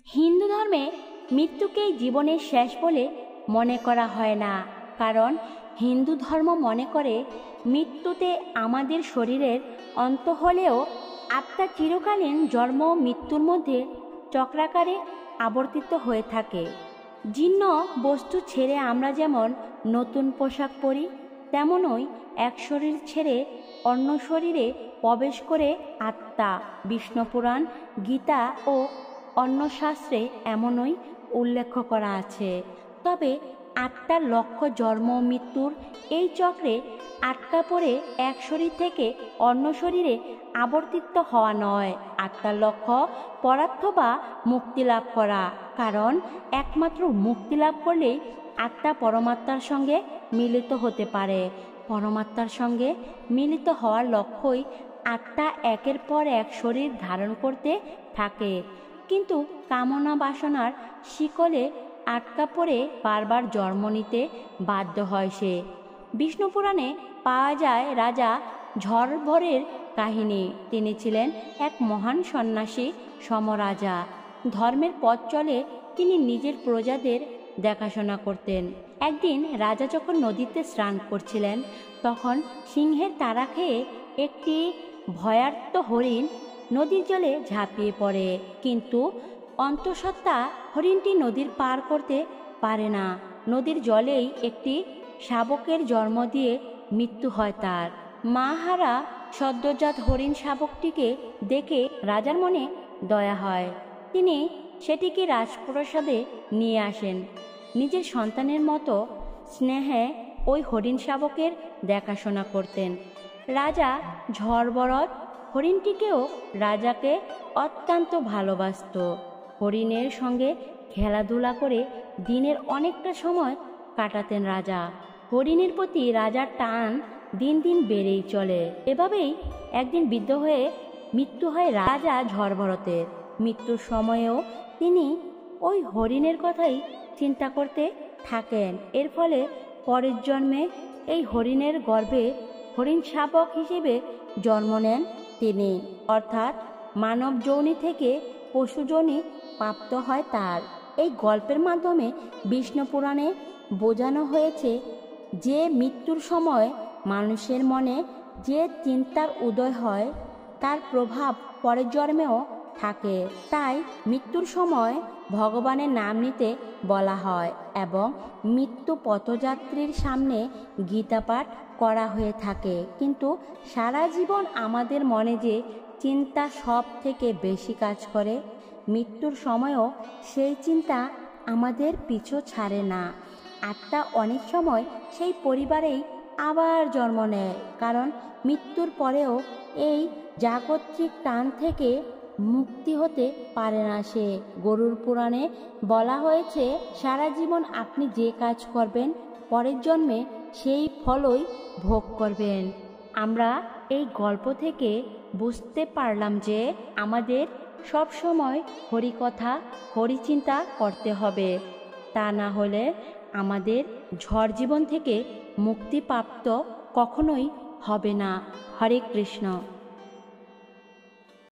হিন্দু ধর্মে মৃত্যুকেই জীবনের শেষ বলে মনে করা হয় না, কারণ হিন্দু ধর্ম মনে করে মৃত্যুতে আমাদের শরীরের অন্ত হলেও আত্মা চিরকালীন জন্ম ও মৃত্যুর মধ্যে চক্রাকারে আবর্তিত হয়ে থাকে। জীর্ণ বস্তু ছেড়ে আমরা যেমন নতুন পোশাক পরি, তেমনই এক শরীর ছেড়ে অন্য শরীরে প্রবেশ করে আত্মা। বিষ্ণু পুরাণ, গীতা ও অন্য শাস্ত্রে এমনই উল্লেখ করা আছে। তবে আত্মার লক্ষ্য জন্ম মৃত্যুর এই চক্রে আটকা পড়ে এক শরীর থেকে অন্য শরীরে আবর্তিত হওয়া নয়। আত্মার লক্ষ্য পরার্থ বা মুক্তি লাভ করা, কারণ একমাত্র মুক্তি লাভ করলেই আত্মা পরমাত্মার সঙ্গে মিলিত হতে পারে। পরমাত্মার সঙ্গে মিলিত হওয়ার লক্ষ্যই আত্মা একের পর এক শরীর ধারণ করতে থাকে, কিন্তু কামনা বাসনার শিকলে আটকা পড়ে বারবার জন্ম নিতে বাধ্য হয় সে। বিষ্ণু পুরাণে পাওয়া যায় রাজা ঝড়ভরের কাহিনী। তিনি ছিলেন এক মহান সন্ন্যাসী সমরাজা। ধর্মের পথ চলে তিনি নিজের প্রজাদের দেখাশোনা করতেন। একদিন রাজা যখন নদীতে স্নান করছিলেন, তখন সিংহের তাড়া খেয়ে একটি ভয়ার্ত হরিণ নদীর জলে ঝাঁপিয়ে পড়ে, কিন্তু অন্তঃসত্ত্বা হরিণটি নদীর পার করতে পারে না। নদীর জলেই একটি শাবকের জন্ম দিয়ে মৃত্যু হয় তার। মাহারা সদ্যজাত হরিণ শাবকটিকে দেখে রাজার মনে দয়া হয়। তিনি সেটিকে রাজপ্রাসাদে নিয়ে আসেন। নিজের সন্তানের মতো স্নেহে ওই হরিণ শাবকের দেখাশোনা করতেন। রাজা ঝড়বরদ হরিণটিকেও রাজাকে অত্যন্ত ভালোবাসত। হরিণের সঙ্গে খেলাধুলা করে দিনের অনেকটা সময় কাটাতেন রাজা। হরিণের প্রতি রাজার টান দিন দিন বেড়েই চলে। এভাবেই একদিন বৃদ্ধ হয়ে মৃত্যু হয় রাজা ঝড়বরতের। মৃত্যুর সময়েও তিনি ওই হরিণের কথাই চিন্তা করতে থাকেন। এর ফলে পরের জন্মে এই হরিণের গর্ভে হরিণ শাবক হিসেবে জন্ম নেন তিনি, অর্থাৎ মানব যোনি থেকে পশু যোনি প্রাপ্ত হয় তার। এই গল্পের মাধ্যমে বিষ্ণু পুরাণে বোঝানো হয়েছে যে মৃত্যুর সময় মানুষের মনে যে চিন্তার উদয় হয় তার প্রভাব পরের জন্মেও থাকে। তাই মৃত্যুর সময় ভগবানের নাম নিতে বলা হয় এবং মৃত্যু পথযাত্রীর সামনে গীতা পাঠ করা হয়ে থাকে। কিন্তু সারা জীবন আমাদের মনে যে চিন্তা সব থেকে বেশি কাজ করে, মৃত্যুর সময়ও সেই চিন্তা আমাদের পিছু ছাড়ে না। আত্মা অনেক সময় সেই পরিবারেই আবার জন্ম নেয়, কারণ মৃত্যুর পরেও এই জাগতিক টান থেকে মুক্তি হতে পারে না সে। গরুড় পুরাণে বলা হয়েছে, সারা জীবন আপনি যে কাজ করবেন পরের জন্মে সেই ফলই ভোগ করবেন। আমরা এই গল্প থেকে বুঝতে পারলাম যে আমাদের সব সময় হরিকথা হরিচিন্তা করতে হবে, তা না হলে আমাদের ঝড় জীবন থেকে মুক্তিপ্রাপ্ত কখনোই হবে না। হরে কৃষ্ণ।